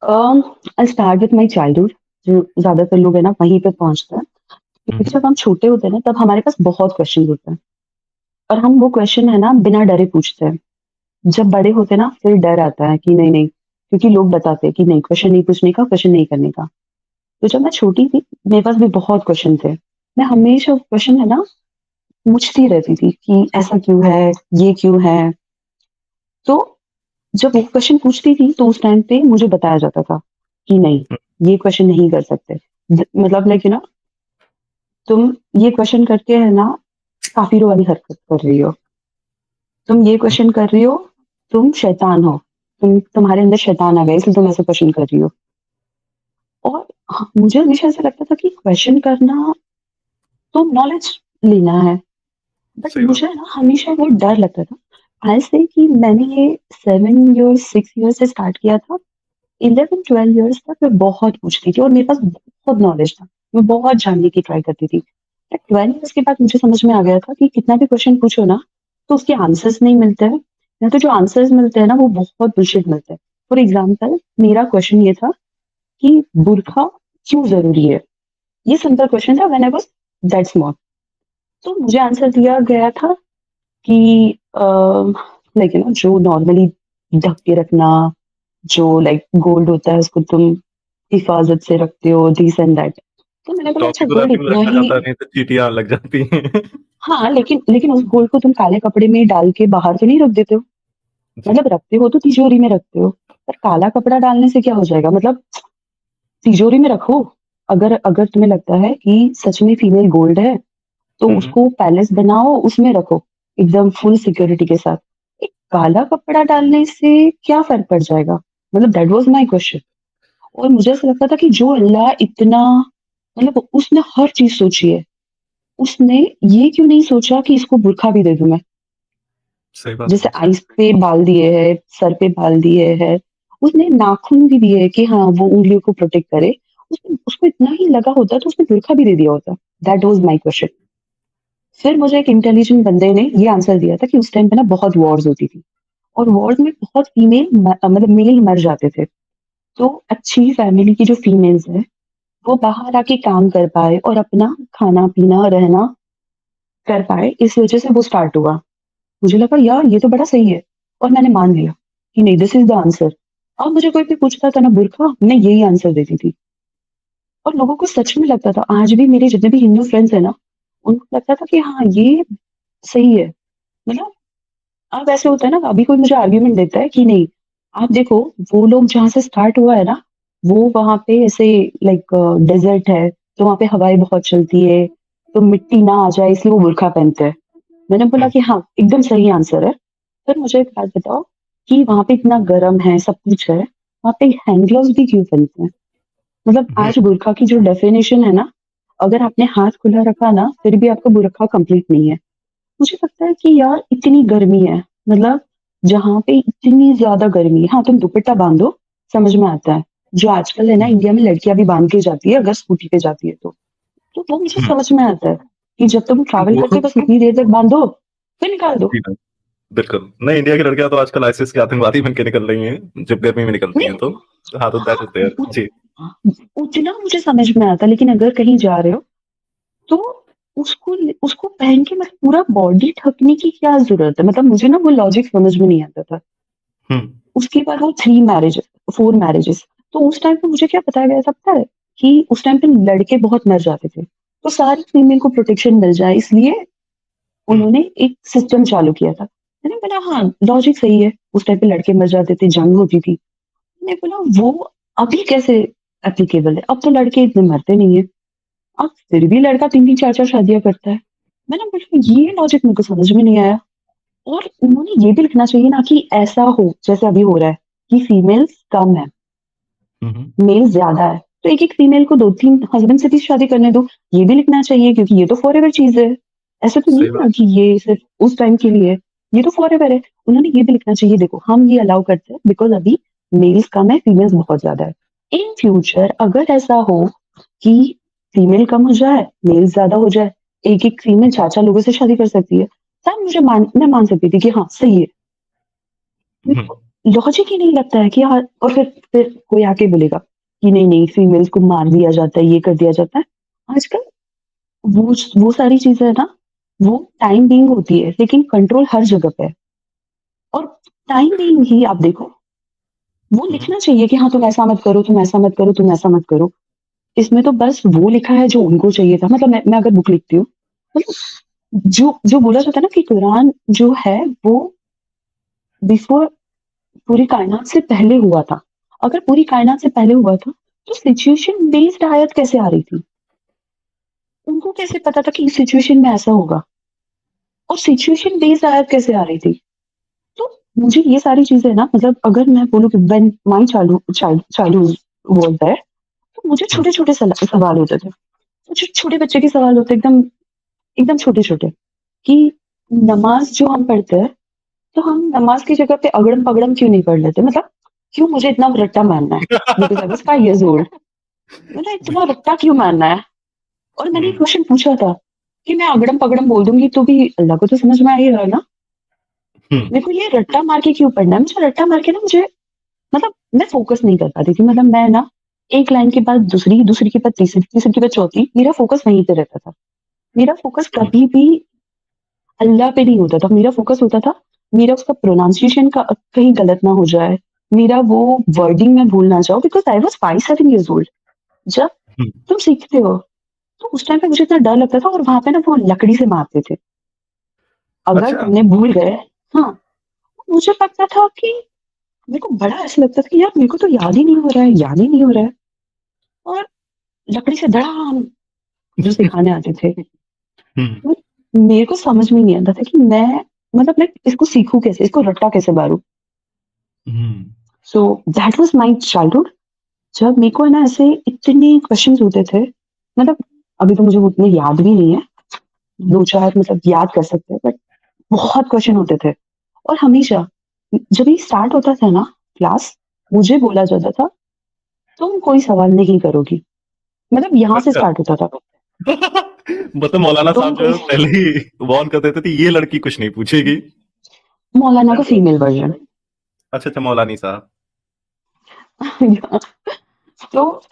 I start with my childhood. जो ज़्यादातर लोग हैं ना वहीं पे पहुँचते हैं। हुँ, क्योंकि हुँ। जब हम छोटे होते हैं ना तब हमारे पास बहुत क्वेश्चन होते हैं और हम वो क्वेश्चन है ना बिना डरे पूछते हैं। जब बड़े होते हैं ना फिर डर आता है कि नहीं-नहीं, क्योंकि लोग बताते हैं कि नहीं क्वेश्चन नहीं पूछने का, क्वेश्चन नहीं करने का। तो जब मैं छोटी थी मेरे पास भी बहुत क्वेश्चन थे। मैं हमेशा क्वेश्चन है ना पूछती रहती थी कि ऐसा क्यों है? ये क्यों है? तो जब वो क्वेश्चन पूछती थी तो उस टाइम पे मुझे बताया जाता था कि नहीं, हुँ, ये क्वेश्चन नहीं कर सकते। मतलब लाइक यू नो तुम ये क्वेश्चन करके है ना काफ़िरों वाली हरकत कर रही हो। तुम ये हुँ। क्वेश्चन कर रही हो, तुम शैतान हो। तुम्हारे अंदर शैतान आ गया इसलिए तुम ऐसे क्वेश्चन कर रही हो। और मुझे हमेशा ऐसा लगता था कि क्वेश्चन करना तो नॉलेज लेना है। बट सही बात। मुझे ना हमेशा वो डर लगता था। आज से कि मैंने ये 7 इयर्स 6 इयर्स से स्टार्ट किया था। 11-12 इयर्स तक मैं बहुत पूछती थी और मेरे पास बहुत नॉलेज था। मैं बहुत जानने की ट्राई करती थी। बट 12 इयर्स के बाद मुझे समझ में आ गया था कि कितना भी क्वेश्चन पूछो ना, तो उसके आंसर्स नहीं मिलते हैं, या तो जो आंसर्स मिलते हैं ना वो बहुत बुलशिट मिलते हैं। फॉर एग्जाम्पल मेरा क्वेश्चन ये था कि बुर्का क्यों ज़रूरी है? ये सिंपल क्वेश्चन था when I was that small. तो मुझे आंसर दिया गया था कि अ, लाइक यू नो जो नॉर्मली ढक के रखना, जो लाइक गोल्ड होता है उसको तुम हिफाज़त से रखते हो, दिस एंड दैट। तो मैंने बोला अच्छा टॉपिक को गोल्ड रात में इतना रखा ही। जाता नहीं तो चींटियाँ लग जाती हैं। हाँ, लेकिन लेकिन उस गोल्ड को तुम काले कपड़े में डाल के बाहर तो नहीं रख देते हो। जी। मतलब रखते हो तो तिजोरी में रखते हो, पर काला कपड़ा डालने से क्या हो जाएगा? मतलब तिजोरी में रखो। अगर अगर तुम्हें लगता है कि सच में फीमेल गोल्ड है, तो हुँ, हुँ। उसको पैलेस बनाओ, उसमें रखो, एकदम फुल सिक्योरिटी के साथ। एक काला कपड़ा डालने से क्या फ़र्क पड़ जाएगा? मतलब दैट वाज़ माय क्वेश्चन। और मुझे ऐसा लगता था कि जो अल्लाह इतना मतलब उसने हर चीज़ सोची है, उसने ये क्यों नहीं सोचा कि इसको बुर्का भी दे दूँ मैं? सही बात जैसे है। आइज़ पे बाल दिए हैं, सर पे बाल दिए हैं, उसने नाखून भी दिए हैं कि हाँ, वो उँगलियों को प्रोटेक्ट करे। उसने उसको इतना ही लगा होता तो उसने बुर्का भी दे दिया होता। That was my question. फिर मुझे एक इंटेलिजेंट बंदे ने ये आंसर दिया था कि उस टाइम पे ना बहुत वॉर्स होती थी और वॉर्स में बहुत फीमेल मतलब मेल मर जाते थे। तो अच्छी फैमिली की जो फीमेल्स हैं, वो बाहर आके काम कर पाए और अपना खाना-पीना, रहना कर पाए, इस वज़ह से वो स्टार्ट हुआ। मुझे लगा यार ये तो बड़ा सही है और मैंने मान लिया कि नहीं दिस इज़ द आंसर। अब मुझे कोई भी पूछता था ना बुर्का, मैं यही आंसर देती थी और लोगों को सच में लगता था। आज भी मेरे जितने भी हिंदू फ्रेंड्स हैं ना, उनको लगता था कि हाँ, ये सही है। मतलब अब ऐसे होता है ना, अभी कोई मुझे आर्ग्यूमेंट देता है कि नहीं, आप देखो वो लोग जहाँ से स्टार्ट हुआ है ना, वो वहाँ पे ऐसे लाइक डेज़र्ट है, तो वहाँ पे हवाएँ बहुत चलती है, तो मिट्टी ना आ जाए इसलिए वो बुर्का पहनते हैं। मैंने बोला हुँ, कि हाँ, एकदम सही आंसर है। फिर मुझे एक बात बताओ कि वहाँ पे इतना गर्म है, सब कुछ है, वहाँ पे हैंड ग्लव्स भी क्यों पहनते हैं? मतलब हुँ। आज बुर्का की जो डेफिनिशन है ना, अगर आपने हाथ खुला रखा ना, फिर भी आपका बुर्का कंप्लीट नहीं है। मुझे लगता है कि यार इतनी गर्मी है, मतलब जहाँ पे इतनी ज़्यादा गर्मी है, हाँ, तुम दुपट्टा बाँधो, समझ में आता है। जो आजकल है ना हुँ, इंडिया में लड़कियाँ भी बाँध के जाती है अगर स्कूटी पे जाती है तो। तो वो मुझे हुँ। समझ में आता है कि जब तुम ट्रैवल वो करते हो बस इतनी देर तक बाँधो, फिर निकाल दो। जी, हाँ। बिल्कुल। नहीं, इंडिया की लड़कियाँ तो आजकल आईसीएस की आतंकवादी बन के निकल रही हैं, जब गर्मी में निकलती नहीं, हैं तो। हाँ, तो दैट हाँ, इज़ देयर। जी। उतना मुझे समझ में आता है लेकिन अगर कहीं जा रहे हो तो उसको उसको पहन के मतलब पूरा बॉडी ढकने की क्या ज़रूरत है? मतलब मुझे ना वो लॉजिक समझ में नहीं आता था। हुँ, उसके बाद वो 3 मैरेजेस 4 मैरेजेस। तो उस टाइम पे मुझे क्या बताया गया था पता है? कि उस टाइम पे लड़के बहुत मर जाते थे। तो सारी फीमेल को प्रोटेक्शन मिल जाए इसलिए हुँ, उन्होंने एक सिस्टम चालू किया था। मैंने बोला हाँ, लॉजिक सही है। उस टाइम पे लड़के मर जाते थे, जंग होती थी। मैंने बोला वो अभी कैसे एप्लीकेबल है? अब तो लड़के इतने मरते नहीं है। अब फिर भी लड़का 3-3 4-4 शादियाँ करता है। मैंने बोला ये लॉजिक मेरे को समझ में नहीं आया। और उन्होंने ये भी लिखना चाहिए ना कि ऐसा हो जैसे अभी हो रहा है कि फीमेल्स कम है, हुँ, हुँ। मेल ज़्यादा है। तो एक-एक फीमेल को 2-3 हस्बैंड से भी शादी करने दो। ये भी लिखना चाहिए क्योंकि ये तो फॉरएवर चीज़ है। ऐसा तो नहीं सही है बात। ना कि ये सिर्फ़ उस टाइम के लिए है। ये तो फॉरएवर है। उन्होंने ये भी लिखना चाहिए देखो हम ये अलाउ करते हैं बिकॉज़ अभी मेल्स कम है, फीमेल्स बहुत ज़्यादा है। इन फ्यूचर अगर ऐसा हो कि फीमेल कम हो जाए, मेल ज़्यादा हो जाए, एक-एक फीमेल 4-4 लोगों से शादी कर सकती है। तब मैं मान सकती थी कि हाँ, सही है। हुँ। लॉजिक ही नहीं लगता है कि यार, और फिर कोई आके बोलेगा कि नहीं-नहीं फीमेल्स को मार दिया जाता है, ये कर दिया जाता है। आजकल वो सारी चीज़ें है ना, वो टाइम बीइंग होती है, लेकिन कंट्रोल हर जगह पे है। और टाइम बीइंग ही आप देखो, वो हुँ, हुँ। लिखना चाहिए कि हाँ, तुम ऐसा मत करो, तुम ऐसा मत करो, तुम ऐसा मत करो। इसमें तो बस वो लिखा है जो उनको चाहिए था। मतलब मैं अगर बुक लिखती हूँ, मतलब जो जो बोला जाता है ना कि कुरान जो है वो बिफोर पूरी कायनात से पहले हुआ था। अगर पूरी कायनात से पहले हुआ था, तो सिचुएशन बेस्ड आयत कैसे आ रही थी? उनको कैसे पता था कि इस सिचुएशन में ऐसा होगा? और सिचुएशन बेस्ड आयत कैसे आ रही थी? तो मुझे ये सारी चीज़ें ना, मतलब अगर मैं बोलूँ कि when my childhood was there, तो मुझे हुँ, छोटे-छोटे सवाल होते थे। जो छोटे बच्चे के सवाल होते हैं, एकदम एकदम छोटे-छोटे, कि नमाज़ जो हम पढ़ते हैं, तो हम नमाज़ की जगह पे अगड़म-पगड़म क्यों नहीं पढ़ लेते? मतलब क्यों मुझे इतना रट्टा मारना है? Because I was 5 years old. मैंने इतना रट्टा क्यों मारना है? और मैंने एक हुँ, क्वेश्चन पूछा था कि मैं अगड़म-पगड़म बोल दूँगी तो भी अल्लाह को तो समझ में आएगा ना? हुँ, मेरे को ये रट्टा मार के क्यों पढ़ना है? मुझे रट्टा मार के ना, मुझे मतलब मैं फ़ोकस नहीं कर पाती थी। मतलब मैं ना एक लाइन के बाद दूसरी, दूसरी के बाद तीसरी, तीसरी के बाद चौथी, मेरा फ़ोकस वहीं पे रहता था। मेरा फ़ोकस हुँ, कभी भी अल्लाह पे नहीं होता था। मेरा फ़ोकस होता था, मेरा उसका प्रोनाउंसिएशन का कहीं गलत ना हो जाए, मेरा वो वर्डिंग मैं भूल ना जाऊँ, because I was 5-7 years old. जब हुँ। तुम सीखते हो, तो उस टाइम पे मुझे इतना डर लगता था, और वहाँ पे ना वो लकड़ी से मारते थे। अगर अच्छा। तुमने भूल गए, हाँ, मुझे लगता था कि मेरे को बड़ा ऐसा लगता था कि यार मेरे को तो याद ही नहीं हो रहा है, याद ही नहीं हो रहा है। और लकड़ी से धड़ाम जो सिखाने आते थे, हुँ, वो मेरे को समझ में नहीं आता था कि मैं इसको सीखूँ कैसे? इसको रट्टा कैसे मारूँ? हुँ। So that was my childhood. जब मेरे को है ना, ऐसे इतने क्वेश्चन्स होते थे, मतलब अभी तो मुझे वो उतने याद भी नहीं है, 2-4 मतलब याद कर सकते हैं, बट बहुत क्वेश्चन होते थे। और हमेशा जब ये स्टार्ट होता था ना क्लास, मुझे बोला जाता था, "तुम कोई सवाल नहीं करोगी।" मतलब यहाँ से अच्छा। स्टार्ट होता था। मतलब मौलाना तुम साहब जो कोई है पहले ही वार्न कर देते थे, ये लड़की कुछ नहीं पूछेगी। मौलाना का फीमेल वर्ज़न। अच्छा, अच्छा मौलानी साहब। तो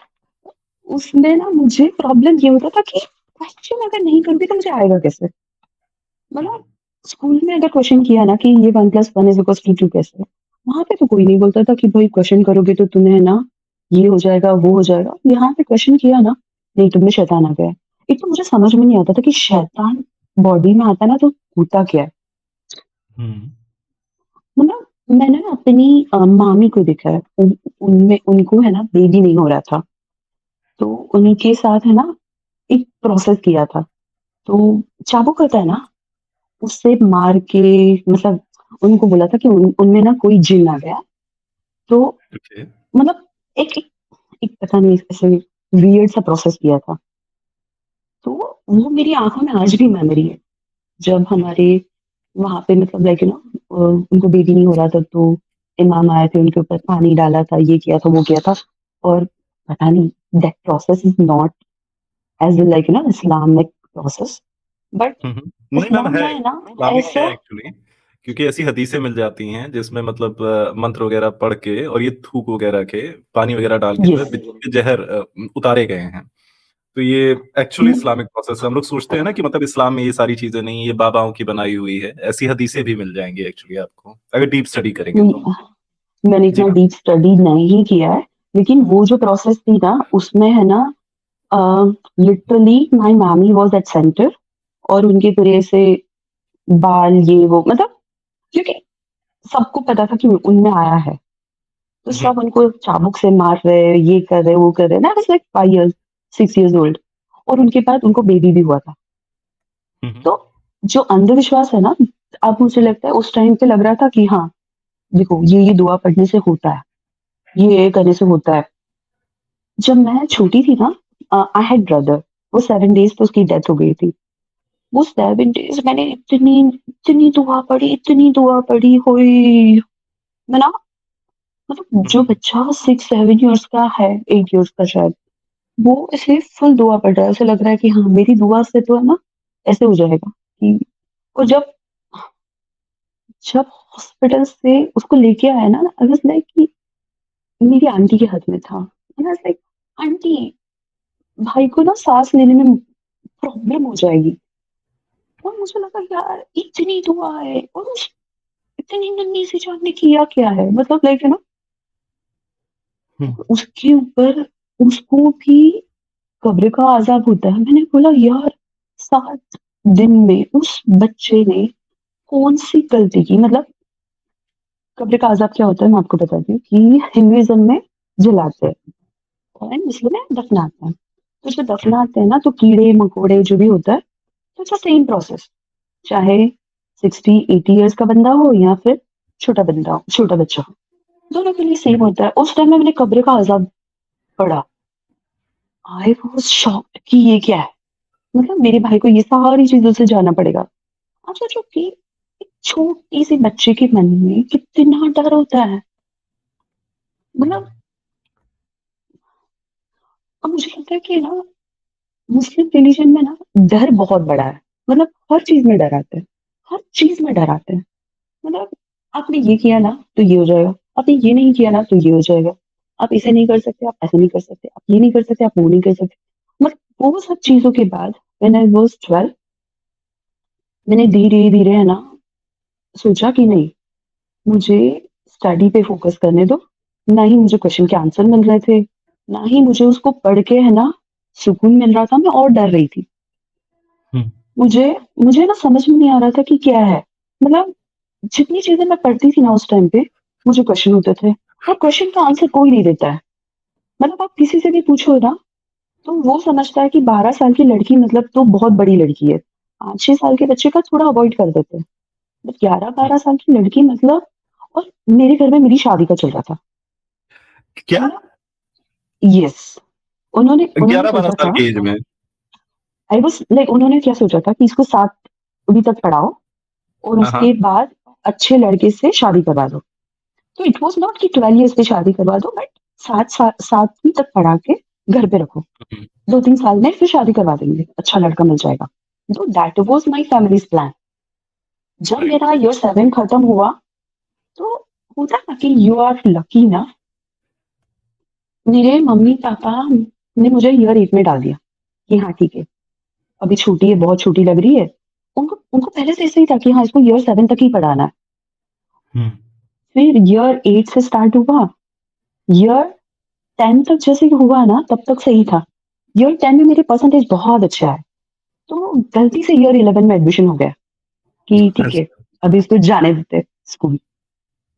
उसमें ना मुझे प्रॉब्लम ये होता था कि क्वेश्चन अगर नहीं करोगे तो मुझे आएगा कैसे? हुँ, मतलब स्कूल में अगर क्वेश्चन किया ना कि ये 1 + 1 = 2 कैसे? वहाँ पे तो कोई नहीं बोलता था कि भाई क्वेश्चन करोगे तो तुम्हें ना ये हो जाएगा, वो हो जाएगा। यहाँ पे क्वेश्चन किया ना, नहीं तुम में शैतान आ गया है। एक तो मुझे समझ में नहीं आता था कि शैतान बॉडी में आता है ना, तो होता क्या है? हुँ, मतलब मैंने ना अपनी मामी को देखा है, उनमें उनको है ना बेबी नहीं हो रहा था। तो उनके साथ है ना एक प्रोसेस किया था। तो चाबुक होता है ना, उससे मार के, मतलब उनको बोला था कि उनमें ना कोई जिन आ गया। तो ओके। मतलब एक एक एक पता नहीं ऐसे वियर्ड सा प्रोसेस किया था। तो वो मेरी आँखों में आज भी मेमोरी है। जब हुँ, हमारे वहाँ पे मतलब लाइक उनको बेबी नहीं हो रहा था, तो इमाम आए थे, उनके ऊपर पानी डाला था, ये किया था, वो किया था। और पता नहीं, that process is not as like Islamic process, but hmm, hmm. नहीं मैम इस्लाम है, में है ना इस्लामिक है ऐसा। एक्चुअली क्योंकि ऐसी हदीसें मिल जाती हैं जिसमें मतलब मंत्र वगैरह पढ़ के और ये थूक वगैरह के, पानी वगैरह डाल के जो है यस। बिच्छू के ज़हर उतारे गए हैं। तो ये एक्चुअली इस्लामिक प्रोसेस है। हम लोग सोचते हैं ना कि मतलब इस्लाम में ये सारी चीज़ें नहीं, ये बाबाओं की बनाई हुई है। ऐसी हदीसें भी मिल जाएँगी एक्चुअली आपको, अगर डीप स्टडी करेंगे तो। नहीं, मैंने जी इतना मैम। डीप स्टडी नहीं किया है, लेकिन वो जो प्रोसेस थी ना, उसमें है ना लिटरली माय मामी वाज़ एट सेंटर, और उनके पूरे से बाल ये वो, मतलब क्योंकि सबको पता था कि उनमें आया है, तो हुँ, सब उनको चाबुक से मार रहे, ये कर रहे, वो कर रहे। आई was like 5 years, 6 years old, और उनके बाद उनको बेबी भी हुआ था। हुँ, हुँ, तो जो अंधविश्वास है ना, अब मुझे लगता है उस टाइम पे लग रहा था कि हाँ, देखो ये दुआ पढ़ने से होता है, ये करने से होता है। जब मैं छोटी थी ना, आई हैड ब्रदर, वो 7 डेज़ पे उसकी डेथ हो गई थी। वो 7 डेज़ मैंने इतनी इतनी दुआ पढ़ी, होई! मैं ना, मतलब हुँ, जो हुँ। बच्चा 6-7 इयर्स का है, 8 इयर्स का शायद, वो ऐसे फुल दुआ पढ़ रहा है। ऐसा लग रहा है कि हाँ, मेरी दुआ से तो है ना, ऐसे हो जाएगा कि, और जब जब हॉस्पिटल से उसको लेके आया ना, आई वाज़ लाइक कि मेरी आंटी के हाथ में था। And I was like, aunty, भाई को ना साँस लेने में प्रॉब्लम हो जाएगी। और मुझे लगा यार इतनी दुआ है और उस इतनी नन्ही सी जान ने किया क्या है? मतलब लाइक यू नो, हुँ, उसके ऊपर उसको भी कब्र का अज़ाब होता है। मैंने बोला यार 7 दिन में उस बच्चे ने कौन-सी गलती की? मतलब कब्र का अज़ाब क्या होता है मैं आपको बताती हूँ कि हिंदुइज़्म में जलाते हैं और मुस्लिम में दफनाते हैं। तो जब हुँ, दफनाते हैं ना तो कीड़े-मकोड़े जो भी होता है, तो इट्स द सेम प्रोसेस। चाहे 60-80 इयर्स का बंदा हो या फिर छोटा बंदा हो, छोटा बच्चा हो, दोनों के लिए हुँ, सेम होता है। उस टाइम में मैंने कब्र का अज़ाब पढ़ा। आई वाज़ शॉक्ड कि ये क्या है? मतलब मेरे भाई को ये सारी चीज़ों से जाना पड़ेगा। आप सोचो कि एक छोटी-सी बच्चे के मन में कितना डर होता है। मतलब अब मुझे लगता है कि ना मुस्लिम रिलीजन में ना डर बहुत बड़ा है। मतलब हर चीज़ में डर आता है। हर चीज़ में डर आता है। मतलब आपने ये किया ना तो ये हो जाएगा। आपने ये नहीं किया ना तो ये हो जाएगा। आप इसे नहीं कर सकते, आप ऐसे नहीं कर सकते, आप ये नहीं कर सकते, आप वो नहीं कर सकते। मतलब वो सब चीज़ों के बाद व्हेन आई वाज़ 12, मैंने धीरे-धीरे है ना सोचा कि नहीं, मुझे स्टडी पे फ़ोकस करने दो। ना ही मुझे क्वेश्चन के आंसर मिल रहे थे, ना ही मुझे उसको पढ़ के है ना सुकून मिल रहा था, मैं और डर रही थी। हुँ, मुझे मुझे ना समझ में नहीं आ रहा था कि क्या है? मतलब जितनी चीज़ें मैं पढ़ती थी ना उस टाइम पे, मुझे क्वेश्चन होते थे और क्वेश्चन का आंसर कोई नहीं देता है। मतलब आप किसी से भी पूछो ना, तो वो समझता है कि 12 साल की लड़की मतलब तो बहुत बड़ी लड़की है। 5-6 साल के बच्चे का थोड़ा अवॉइड कर देते हैं। बट हुँ। 11-12 साल की लड़की मतलब, और मेरे घर में मेरी शादी का चल रहा था। क्या? मतलब यस, उन्होंने उन्होंने 11-12 सोचा साल था, की एज में? आई वाज़ लाइक उन्होंने क्या सोचा था कि इसको 7वीं तक पढ़ाओ और हाँ, उसके हाँ। बाद अच्छे लड़के से शादी करवा दो। तो इट वाज़ नॉट कि 12 ईयर्स पे शादी करवा दो, बट 7वीं तक पढ़ा के घर पे रखो। हुँ, 2-3 साल में फिर शादी करवा देंगे, अच्छा लड़का मिल जाएगा। तो that was my families plan. जब राइट। मेरा ईयर 7 खत्म हुआ, तो होता है ना कि यू आर लकी ना, मेरे मम्मी-पापा ने मुझे ईयर 8 में डाल दिया कि हाँ ठीक है, अभी छोटी है, बहुत छोटी लग रही है। उनको उनको पहले से ऐसे ही था कि हाँ, इसको ईयर 7 तक ही पढ़ाना है। हुँ, फिर ईयर 8 से स्टार्ट हुआ, ईयर 10 तक जैसे ही हुआ ना, तब तक सही था। ईयर 10 में मेरे परसेंटेज बहुत अच्छे आए, तो गलती से ईयर 11 में एडमिशन हो गया कि ठीक है, अच्छा। अभी इसको जाने देते हैं स्कूल।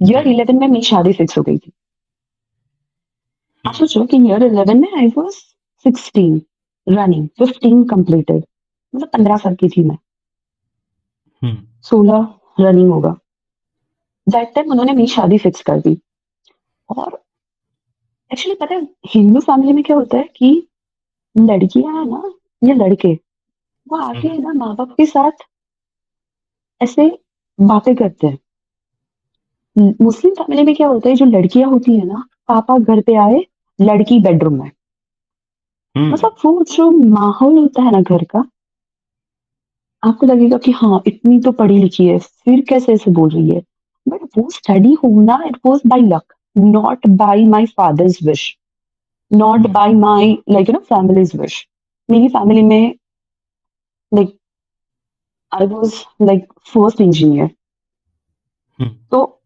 हुँ, ईयर 11 में मेरी शादी फिक्स हो गई थी। आप हुँ, सोचो कि ईयर 11 में आई वाज़ 16 रनिंग, 15 कंप्लीटेड, मतलब 15 साल की थी मैं, हुँ, 16 रनिंग होगा। दैट टाइम उन्होंने मेरी शादी फिक्स कर दी। और एक्चुअली पता है हिंदू फैमिली में क्या होता है कि लड़कियाँ है ना या लड़के, वो हुँ, आके है ना माँ-बाप के साथ ऐसे बातें करते हैं। मुस्लिम फैमिली में क्या होता है, जो लड़कियाँ होती है ना, पापा घर पे आए, लड़की बेडरूम में। हुँ, मतलब वो जो माहौल होता है ना घर का, आपको लगेगा कि हाँ, इतनी तो पढ़ी लिखी है, फिर कैसे ऐसे बोल रही है? बट वो स्टडी होना it was by luck, not by my father's wish, not hmm, by my like you know families wish. मेरी फैमिली में like I was like first engineer, hmm. तो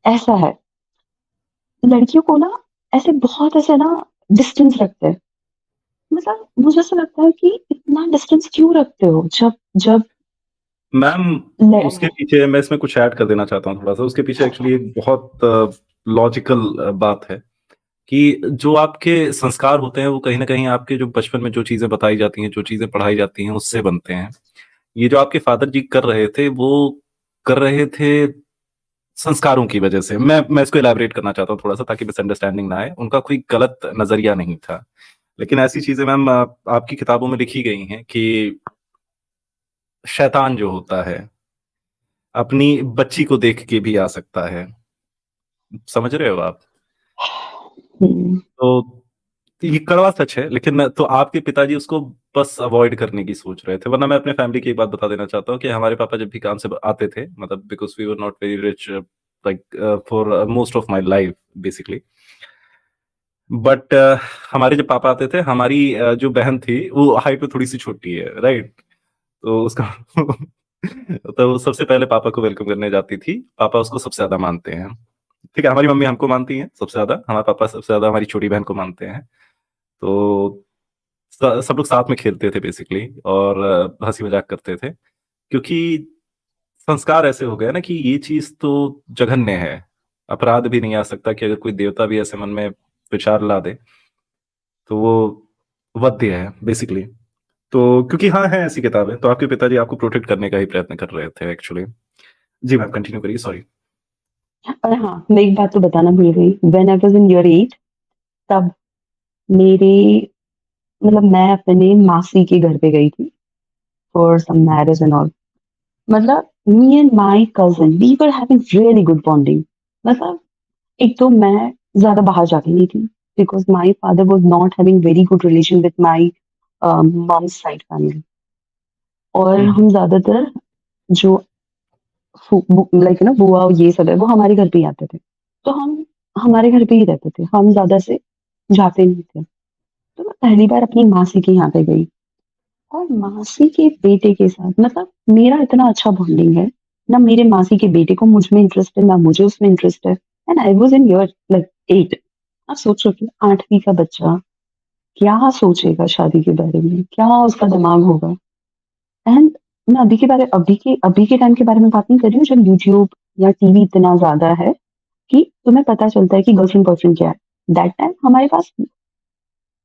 ऐसा है। लड़कियों को ना ऐसे बहुत ऐसे ना डिस्टेंस रखते हैं। मतलब मुझे ऐसा लगता है कि इतना डिस्टेंस क्यों रखते हो? जब जब मैम, ल उसके पीछे मैं इसमें कुछ ऐड कर देना चाहता हूँ थोड़ा-सा। उसके पीछे एक्चुअली एक बहुत लॉजिकल बात है कि जो आपके संस्कार होते हैं, वो कहीं न कहीं आपके जो बचपन में जो चीज़ें बताई जाती हैं, जो चीज़ें पढ़ाई जाती हैं, उससे बनते हैं। ये जो आपके फ़ादर जी कर रहे थे, वो कर रहे थे संस्कारों की वजह से। मैं इसको इलैबोरेट करना चाहता हूँ थोड़ा-सा ताकि मिसअंडरस्टैंडिंग ना आए। उनका कोई गलत नज़रिया नहीं था। लेकिन ऐसी चीज़ें मैम आपकी किताबों में लिखी गई हैं कि शैतान जो होता है, अपनी बच्ची को देख के भी आ सकता है। समझ रहे हो आप? हुँ, तो ये कड़वा सच है, लेकिन तो आपके पिताजी उसको बस अवॉइड करने की सोच रहे थे। वरना मैं अपने फैमिली की एक बात बता देना चाहता हूँ कि हमारे पापा जब भी काम से आते थे, मतलब because we were not very rich like for most of my life basically, but हमारे जब पापा आते थे, हमारी जो बहन थी वो हाइट में थोड़ी सी छोटी है, राइट? तो उसका तो वो सबसे पहले पापा को वेलकम करने जाती थी। पापा उसको सबसे ज्यादा मानते हैं, ठीक है। हमारी मम्मी हमको मानती है सबसे ज्यादा, हमारे पापा सबसे ज्यादा हमारी छोटी बहन को मानते हैं। तो सब लोग साथ में खेलते थे बेसिकली, और हंसी मजाक करते थे, क्योंकि संस्कार ऐसे हो गए ना कि ये चीज तो जघन्य है, अपराध भी नहीं आ सकता कि अगर कोई देवता भी ऐसे मन में विचार ला दे तो वो वध्य है बेसिकली। तो क्योंकि हाँ, है ऐसी किताबें, तो आपके पिताजी आपको प्रोटेक्ट करने का ही प्रयत्न कर रहे थे एक्चुअली। जी मैम, कंटिन्यू करिए, सॉरी। और हाँ, मैं एक बात तो बताना भूल गई। When I was in year 8, तब मेरे मतलब मैं अपने मासी के घर पे गई थी for some marriage and all. मतलब me and my cousin we were having really good bonding. मतलब एक तो मैं ज्यादा बाहर जाती नहीं थी because my father was not having very good relation with my mom's side family. और हम्म। हम ज्यादातर जो लाइक ना बुआ और ये सब है वो हमारे घर पे ही आते थे, तो हम हमारे घर पे ही रहते थे, हम ज्यादा से जाते नहीं थे। तो मैं पहली बार अपनी मासी के यहाँ पे गई, और मासी के बेटे के साथ मतलब मेरा इतना अच्छा बॉन्डिंग है ना। मेरे मासी के बेटे को मुझ में इंटरेस्ट है ना मुझे उसमें इंटरेस्ट है। And I was in year like 8। आप सोचो कि 8वीं का बच्चा क्या सोचेगा शादी के बारे में, क्या उसका दिमाग होगा। एंड मैं अभी के टाइम के बारे में बात नहीं कर रही हूँ जब यूट्यूब या टीवी इतना ज्यादा है कि तुम्हें पता चलता है कि गर्लफ्रेंड बॉयफ्रेंड क्या है। दैट टाइम हमारे पास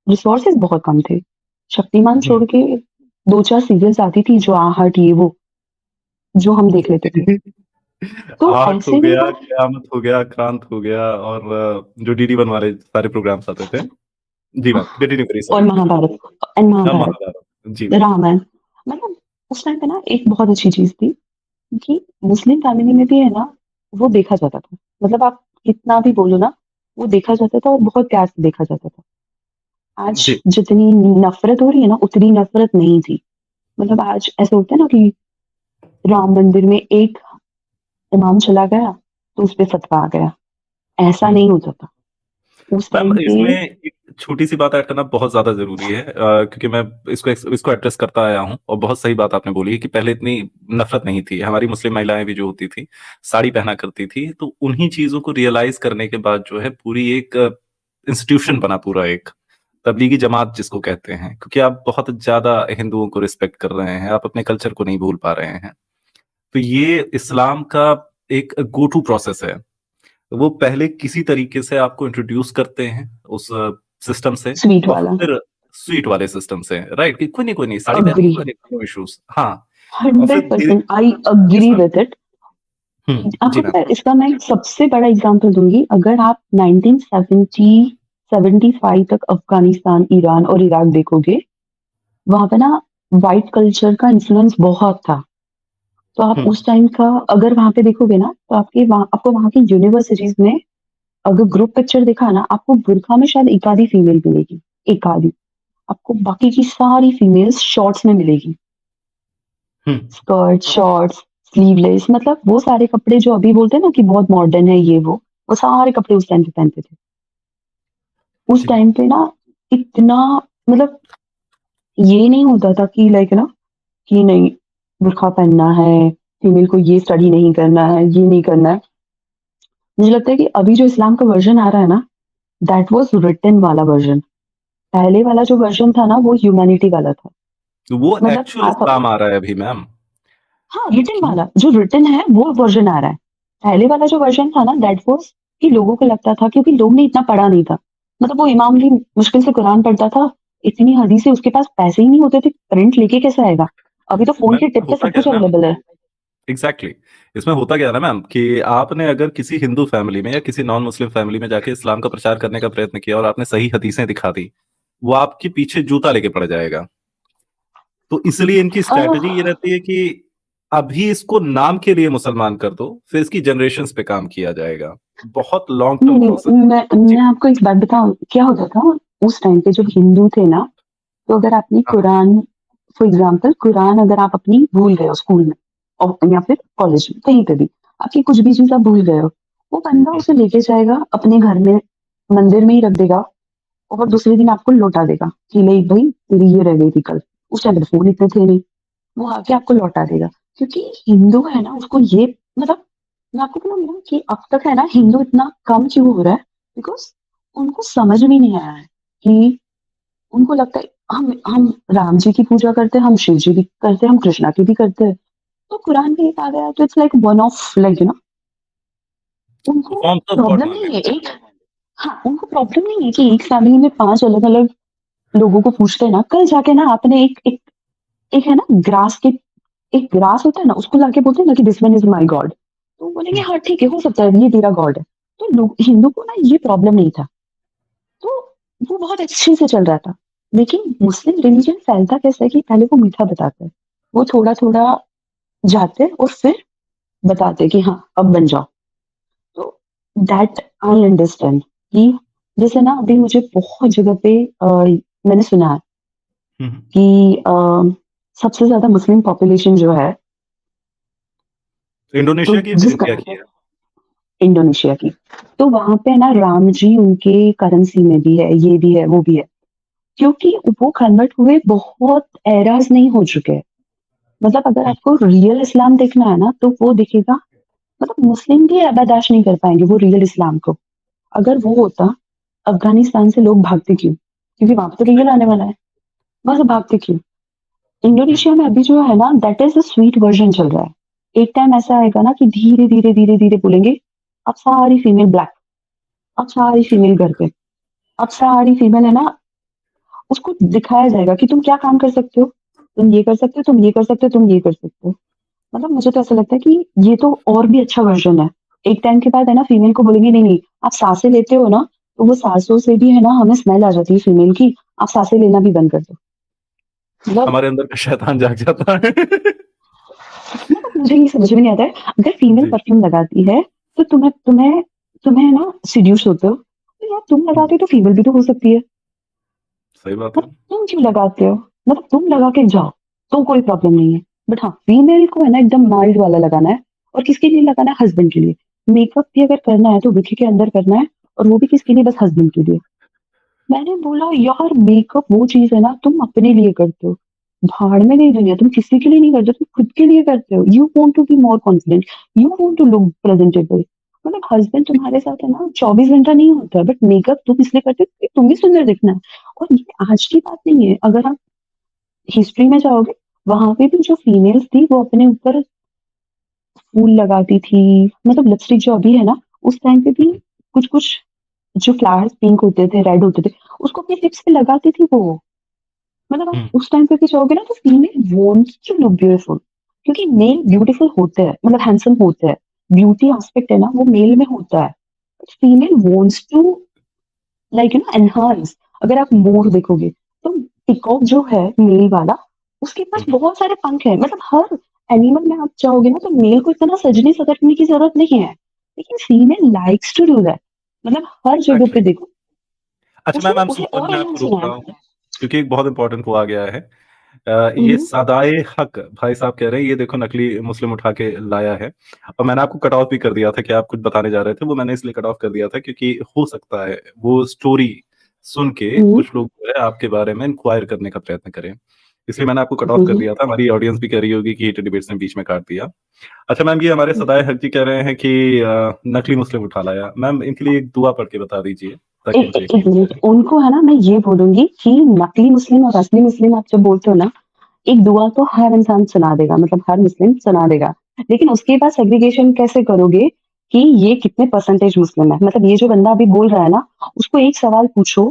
रिसोर्सेज बहुत कम थे। शक्तिमान छोड़ के दो चार सीरियल्स आती थी जो आहट ये वो, जो हम देख लेते थे। तो आर्ट हो ऐसे में गया, ना, कयामत हो गया, क्रांत हो गया, और जो डीडी वन वाले सारे प्रोग्राम्स आते थे। जी मैम, कंटिन्यू करिए, और सॉरी। महाभारत एंड हाँ, महाभारत, महाभारत। जी मैम। रामायण। मतलब उस टाइम पे ना एक बहुत अच्छी चीज थी कि मुस्लिम फैमिली में भी है ना, वो देखा जाता था। मतलब आप कितना भी बोलो ना, वो देखा जाता था और बहुत प्यार से देखा जाता था। आज जी। जितनी नफरत हो रही है ना उतनी नफरत नहीं थी। मतलब आज ऐसे होता है ना कि राम मंदिर में एक इमाम चला गया तो उस पे फतवा आ गया, ऐसा हम्म। नहीं होता था उस मैम, टाइम पे। इसमें एक छोटी सी बात ऐड करना बहुत ज्यादा जरूरी है, क्योंकि मैं इसको एड्रेस करता आया हूँ, और बहुत सही बात आपने बोली है कि पहले इतनी नफरत नहीं थी। हमारी मुस्लिम महिलाएं भी जो होती थी, साड़ी पहना करती थी, तो उन्हीं चीजों को रियलाइज करने के बाद जो है पूरी एक इंस्टीट्यूशन बना, पूरा एक तबलीगी जमात जिसको कहते हैं, क्योंकि आप बहुत ज्यादा हिंदुओं को रिस्पेक्ट कर रहे हैं, आप अपने कल्चर को नहीं भूल पा रहे हैं। तो ये इस्लाम का एक गो टू प्रोसेस है। वो पहले किसी तरीके से आपको इंट्रोड्यूस करते हैं उस सिस्टम से, स्वीट और वाला। फिर स्वीट वाले सिस्टम से, राइट? कि कोई नहीं, साड़ी पहनिए, अग्री, कोई नहीं, नो इश्यूज। हाँ। और फिर हंड्रेड धीरे, percent I yes agree ma'am. With it. जी आपको मैम। पता है इसका मैं एक सबसे बड़ा एग्जांपल दूंगी। अगर आप 1970 75 तक अफगानिस्तान, ईरान और इराक देखोगे, वहां पे ना वाइट कल्चर का इन्फ्लुएंस बहुत था। तो आप हम्म। उस टाइम का अगर वहां पे देखोगे ना तो आपको वहां की यूनिवर्सिटीज में अगर ग्रुप पिक्चर दिखा ना, आपको बुरखा में शायद एक आधी फीमेल मिलेगी, एक आधी। आपको बाकी की सारी फीमेल्स शॉर्ट्स में मिलेगी। हम्म। स्कर्ट, शॉर्ट्स, स्लीवलेस, मतलब वो सारे कपड़े जो अभी बोलते हैं ना कि बहुत मॉडर्न है ये वो सारे कपड़े उस टाइम पे पहनते थे। उस जी। टाइम पे ना इतना मतलब ये नहीं होता था कि लाइक ना कि नहीं बुर्का पहनना है, फीमेल को ये स्टडी नहीं करना है, ये नहीं करना है। मुझे लगता है कि अभी जो इस्लाम का वर्जन आ रहा है ना, दैट वाज रिटन वाला वर्जन। पहले वाला जो वर्जन था ना वो ह्यूमैनिटी वाला था। तो वो मतलब एक्चुअल आप, इस्लाम आ रहा है अभी मैम। हाँ रिटन कि वाला जो रिटन है वो वर्जन आ रहा है। पहले वाला जो वर्जन था ना दैट वाज कि लोगों को लगता था क्योंकि लोग ने इतना पढ़ा नहीं था। मतलब वो इमाम भी मुश्किल से कुरान पढ़ता था, इतनी हदीसें, उसके पास पैसे ही नहीं होते थे, प्रिंट लेके कैसे आएगा। अभी तो फोन मैम, की टिप पे होता सब क्या कुछ है मैम, अवेलेबल है। Exactly exactly। इसमें होता क्या है ना मैम, कि आपने अगर किसी हिंदू फैमिली में या किसी नॉन मुस्लिम फैमिली में जाके इस्लाम का प्रचार करने का प्रयत्न किया और आपने सही हदीसें दिखा दी, वो आपके पीछे जूता लेके पड़ जाएगा। तो इसलिए इनकी स्ट्रैटेजी ये आह, रहती है कि अभी इसको नाम के लिए मुसलमान कर दो, फिर इसकी जनरेशन्स पे काम किया जाएगा। बहुत लॉन्ग टर्म नहीं प्रोसेस। नहीं, जी। मैं आपको एक बात बताऊं क्या होता था। उस टाइम पे जब हिंदू थे ना, तो अगर आपने हाँ, कुरान, फॉर एग्जाम्पल कुरान अगर आप अपनी भूल गए हो स्कूल में और या फिर कॉलेज में कहीं पे भी, आपकी कुछ भी चीज आप भूल गए हो, वो बंदा हुँ, उसे लेके जाएगा अपने घर में, मंदिर में ही रख देगा, और दूसरे दिन आपको लौटा देगा कि नहीं भाई तेरी ये रह गई थी कल। उस टाइम पे फोन इतने थे नहीं, वो आके आपको लौटा देगा। क्योंकि हिंदू है ना, उसको ये मतलब, मैं आपको बोलूंगी ना कि अब तक है ना हिंदू इतना कम क्यों हो रहा है, बिकॉज उनको समझ में नहीं आया है कि, उनको लगता है हम राम जी की पूजा करते हैं, हम शिव जी की करते हैं, हम कृष्णा की भी करते हैं, तो कुरान में एक आ गया तो it's like one of like उनको फॉर्म्स ऑफ गॉड प्रॉब्लम मान नहीं है लेते हैं। एक, हाँ उनको प्रॉब्लम नहीं है कि एक फैमिली में 5 अलग अलग लोगों को पूछते हैं ना, कल जाके ना आपने एक एक एक है ना ग्रास के, एक ग्रास होता है ना, उसको लाके बोलते हैं ना कि this one is my God, तो वो बोलेंगे हुँ, हाँ ठीक है हो सकता है ये तेरा गॉड है। तो लोग हिंदू को ना ये प्रॉब्लम नहीं था, तो वो बहुत अच्छे से चल रहा था। लेकिन मुस्लिम रिलीजन फैलता कैसा है कि पहले वो मीठा बताते हैं, वो थोड़ा थोड़ा जाते हैं और फिर बताते हैं कि हाँ अब बन जाओ। तो दैट आई अंडरस्टैंड कि जैसे ना अभी मुझे बहुत जगह पे मैंने सुना है हुँ, हुँ। कि सबसे ज्यादा मुस्लिम पॉपुलेशन जो है, तो इंडोनेशिया की या जिस इंडिया की है? इंडोनेशिया की, तो वहां पे ना राम जी उनके करेंसी में भी है, ये भी है वो भी है, क्योंकि वो कन्वर्ट हुए बहुत एराज नहीं हो चुके हैं। मतलब अगर हुँ, आपको रियल इस्लाम देखना है ना, तो वो दिखेगा, मतलब मुस्लिम भी बर्दाश्त नहीं कर पाएंगे वो रियल इस्लाम को। अगर वो होता, अफगानिस्तान से लोग भागते क्यों, क्योंकि वहां पे तो रियल आने वाला है, वहां से भागते क्यों। हुँ, इंडोनेशिया में अभी जो है ना, that is the sweet version चल रहा है। एक टाइम ऐसा आएगा ना कि धीरे धीरे धीरे धीरे बोलेंगे अब सारी फीमेल ब्लैक, अब सारी फीमेल घर पे, अब सारी फीमेल है ना, उसको दिखाया जाएगा कि तुम क्या काम कर सकते हो, तुम ये कर सकते हो, तुम ये कर सकते हो, तुम ये कर सकते हो। मतलब मुझे तो ऐसा लगता है कि ये तो और भी अच्छा वर्जन है। एक टाइम के बाद है ना फीमेल को बोलेंगे नहीं नहीं, आप सांसें लेते हो ना, तो वो सांसों से भी है ना हमें स्मेल आ जाती है फीमेल की, आप सांसें लेना भी बंद कर दो। मतलब हमारे अंदर का शैतान जाग जाता है। मतलब मुझे ये समझ में नहीं आता है, अगर फीमेल जी, परफ्यूम लगाती है तो तुम्हें तुम्हें तुम्हें ना सिड्यूस होते हो, तो यार तुम लगाते जी, हो तो फीमेल भी तो हो सकती है, सही बात पर है। तुम क्यों लगाते हो, मतलब तुम लगा के जाओ तो कोई प्रॉब्लम नहीं है। बट हाँ फीमेल को है ना एकदम माइल्ड वाला लगाना है, और किसके लिए लगाना है, हस्बैंड के लिए। मेकअप भी अगर करना है तो विकी के अंदर करना है, और वो भी किसके लिए, बस हस्बैंड के लिए। मैंने बोला यार मेकअप वो चीज है ना तुम अपने लिए करते हो, भाड़ में नहीं दुनिया, तुम किसी के लिए नहीं करते, तुम खुद के लिए करते हो, you want to be more confident, you want to look presentable. मतलब हस्बैंड तुम्हारे साथ है ना 24 घंटा नहीं होता है, बट मेकअप तुम इसलिए करते हो कि तुम भी सुंदर दिखना है। और ये आज की बात नहीं है, अगर आप हिस्ट्री में जाओगे, वहां पे भी जो फीमेल्स थी वो अपने ऊपर फूल लगाती थी, मतलब लिपस्टिक जो अभी है ना, उस टाइम पे भी कुछ कुछ जो फ्लावर्स पिंक होते थे, रेड होते थे, उसको अपने लिप्स पे लगाती थी वो। मतलब आप हुँ, उस टाइम पे भी जाओगे ना तो female wants to look beautiful, क्योंकि मेल ब्यूटीफुल होते हैं, मतलब हैंडसम होते हैं, ब्यूटी एस्पेक्ट है ना वो मेल में होता है, female wants to like enhance. अगर आप मोर देखोगे तो पिकॉक जो है मेल वाला, उसके पास हुँ, बहुत सारे पंख हैं, मतलब हर एनिमल में आप चाहोगे ना तो मेल को इतना सजने सवरने की जरूरत नहीं है, लेकिन female likes to do that. मतलब हर जगह पे एग्ज़ैक्टली। देखो, अच्छा उसे मैम, उसे और मैं आपको एनहांस रोकता होना हूँ, क्योंकि एक बहुत इम्पोर्टेंट को आ गया है। ये है। सदाए हक भाई साहब कह रहे हैं, ये देखो नकली मुस्लिम उठा के लाया है। और मैंने आपको कट ऑफ भी कर दिया था कि आप कुछ बताने जा रहे थे, वो मैंने इसलिए कट ऑफ कर दिया था क्योंकि हो सकता है वो स्टोरी सुन के हम्म कुछ लोग जो है आपके बारे में इंक्वायर करने का प्रयत्न करें। इसलिए मैंने आपको कट ऑफ कर हम्म दिया था। हमारी ऑडियंस भी कह रही होगी कि हीटेड डिबेट्स ने बीच में काट दिया। अच्छा मैम, ये हमारे सदाए हक जी कह रहे हैं कि नकली मुस्लिम उठा लाया। मैम इनके लिए एक दुआ पढ़ के बता दीजिए ताकि मुझे एक यकीन हो मिनट, जाए। उनको है ना मैं ये बोलूंगी कि नकली मुस्लिम और असली मुस्लिम आप जब बोलते हो ना, एक दुआ तो हर इंसान सुना देगा, मतलब हर मुस्लिम सुना देगा, लेकिन उसके बाद सेग्रीगेशन कैसे करोगे कि ये कितने परसेंटेज मुस्लिम है। मतलब ये जो बंदा अभी बोल रहा है ना, उसको एक सवाल पूछो